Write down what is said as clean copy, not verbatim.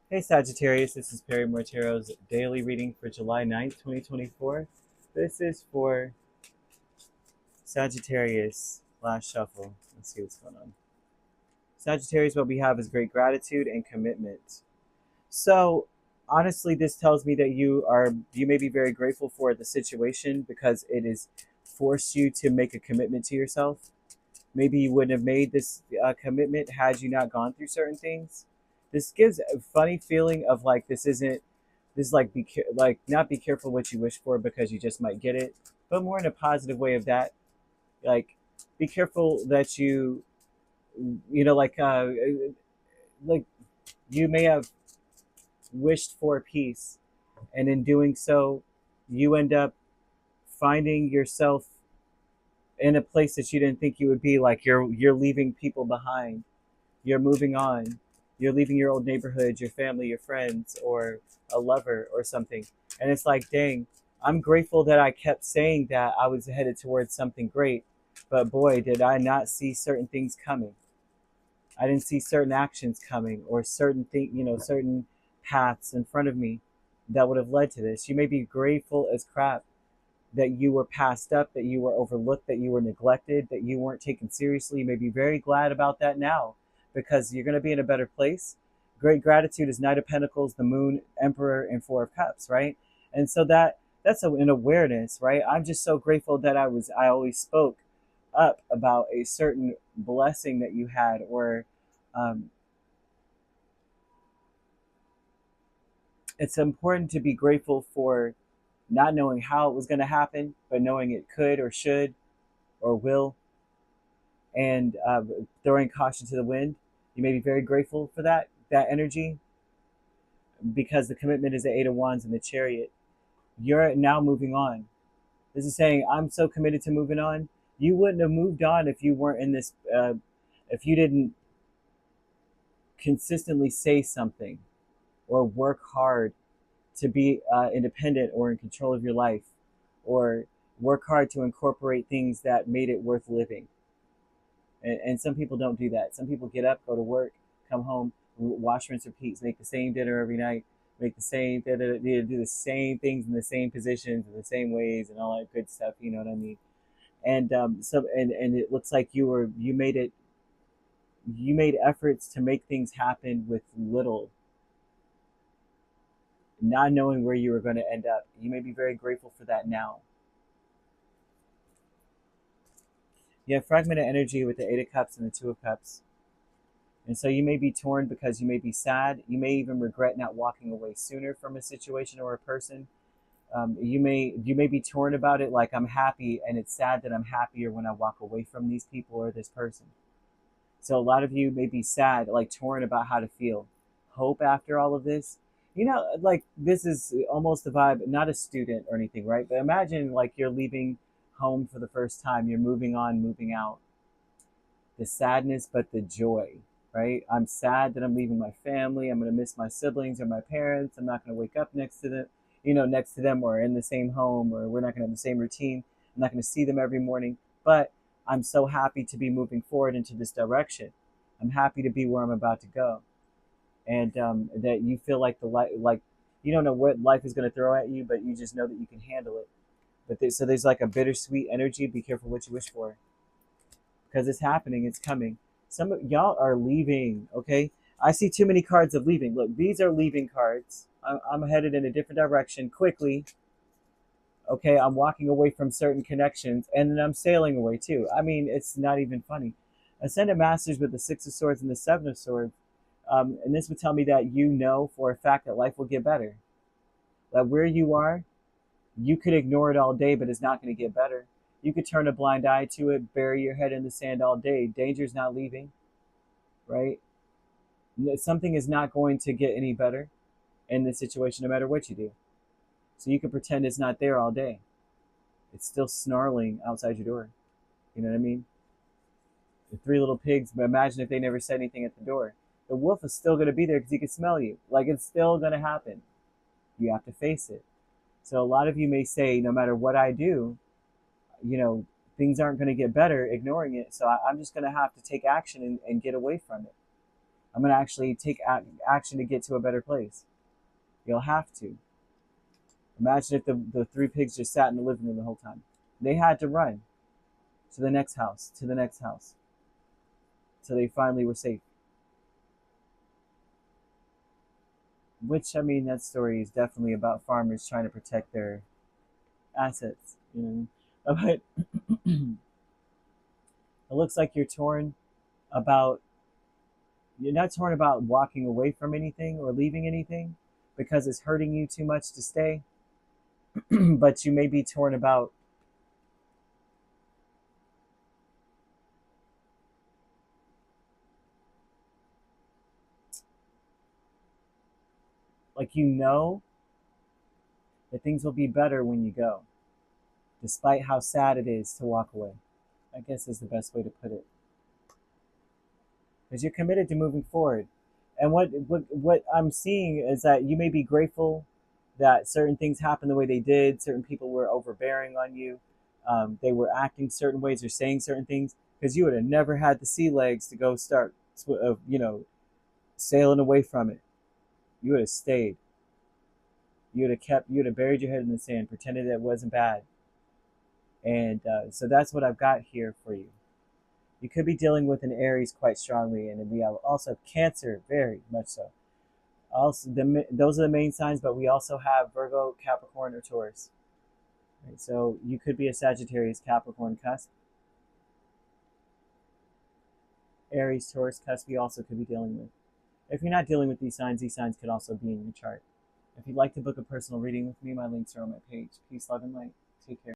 Hey Sagittarius, this is Perrymore Tarot's daily reading for July 9th, 2024. This is for Sagittarius. Last shuffle. Let's see what's going on. Sagittarius, what we have is great gratitude and commitment. So, honestly, this tells me that you may be very grateful for the situation because it has forced you to make a commitment to yourself. Maybe you wouldn't have made this commitment had you not gone through certain things. This gives a funny feeling of like this is like like not be careful what you wish for because you just might get it, but more in a positive way of that. Like be careful that you know like you may have wished for peace, and in doing so, you end up finding yourself in a place that you didn't think you would be. Like you're leaving people behind, you're moving on, you're leaving your old neighborhood, your family, your friends, or a lover or something. And it's like, dang, I'm grateful that I kept saying that I was headed towards something great, but boy, did I not see certain things coming. I didn't see certain actions coming or certain paths in front of me that would have led to this. You may be grateful as crap that you were passed up, that you were overlooked, that you were neglected, that you weren't taken seriously. You may be very glad about that now because you're going to be in a better place. Great gratitude is Knight of Pentacles, the Moon, Emperor, and Four of Cups, right? And so that's an awareness, right? I'm just so grateful that I always spoke up about a certain blessing that you had, or um, it's important to be grateful for not knowing how it was going to happen, but knowing it could or should or will, and throwing caution to the wind. You may be very grateful for that energy because the commitment is the Eight of Wands and the Chariot. You're now moving on. This is saying I'm so committed to moving on. You wouldn't have moved on if you weren't in this. If you didn't consistently say something or work hard to be independent or in control of your life, or work hard to incorporate things that made it worth living. And some people don't do that. Some people get up, go to work, come home, wash, rinse, repeat, make the same dinner every night, make the same, do the same things in the same positions in the same ways and all that good stuff. You know what I mean? And and it looks like you made efforts to make things happen with little, not knowing where you were going to end up. You may be very grateful for that now. You have fragmented energy with the Eight of Cups and the Two of Cups. And so you may be torn because you may be sad. You may even regret not walking away sooner from a situation or a person. You may be torn about it, like I'm happy and it's sad that I'm happier when I walk away from these people or this person. So a lot of you may be sad, like torn about how to feel. Hope after all of this. Like this is almost the vibe, not a student or anything, right? But imagine like you're leaving home for the first time, you're moving on, moving out. The sadness, but the joy, right? I'm sad that I'm leaving my family. I'm going to miss my siblings or my parents. I'm not going to wake up next to them or in the same home, or we're not going to have the same routine. I'm not going to see them every morning. But I'm so happy to be moving forward into this direction. I'm happy to be where I'm about to go. And that you feel like like you don't know what life is going to throw at you, but you just know that you can handle it. So there's like a bittersweet energy. Be careful what you wish for because it's happening, it's coming. Some of y'all are leaving, okay? I see too many cards of leaving. Look, these are leaving cards. I'm headed in a different direction quickly, okay? I'm walking away from certain connections, and then I'm sailing away too. I mean, it's not even funny. Ascended Masters with the Six of Swords and the Seven of Swords, and this would tell me that you know for a fact that life will get better. That where you are, you could ignore it all day, but it's not going to get better. You could turn a blind eye to it, bury your head in the sand all day. Danger's not leaving, right? Something is not going to get any better in this situation, no matter what you do. So you can pretend it's not there all day. It's still snarling outside your door. You know what I mean? The three little pigs, but imagine if they never said anything at the door. The wolf is still going to be there because he can smell you. Like it's still going to happen. You have to face it. So a lot of you may say, no matter what I do, you know, things aren't going to get better ignoring it. So I'm just going to have to take action and get away from it. I'm going to actually take action to get to a better place. You'll have to. Imagine if the three pigs just sat in the living room the whole time. They had to run to the next house, to the next house. So they finally were safe. Which, I mean, that story is definitely about farmers trying to protect their assets, you know. But it looks like you're not torn about walking away from anything or leaving anything because it's hurting you too much to stay, but you may be torn about like that things will be better when you go, despite how sad it is to walk away. I guess is the best way to put it. Because you're committed to moving forward. And what I'm seeing is that you may be grateful that certain things happened the way they did. Certain people were overbearing on you. They were acting certain ways or saying certain things because you would have never had the sea legs to go start, sailing away from it. You would have stayed. You would have buried your head in the sand, pretended that it wasn't bad. And so that's what I've got here for you. You could be dealing with an Aries quite strongly, and we also have Cancer, very much so. Also, those are the main signs, but we also have Virgo, Capricorn, or Taurus. Right, so you could be a Sagittarius, Capricorn cusp. Aries, Taurus cusp, you also could be dealing with. If you're not dealing with these signs could also be in your chart. If you'd like to book a personal reading with me, my links are on my page. Peace, love, and light. Take care.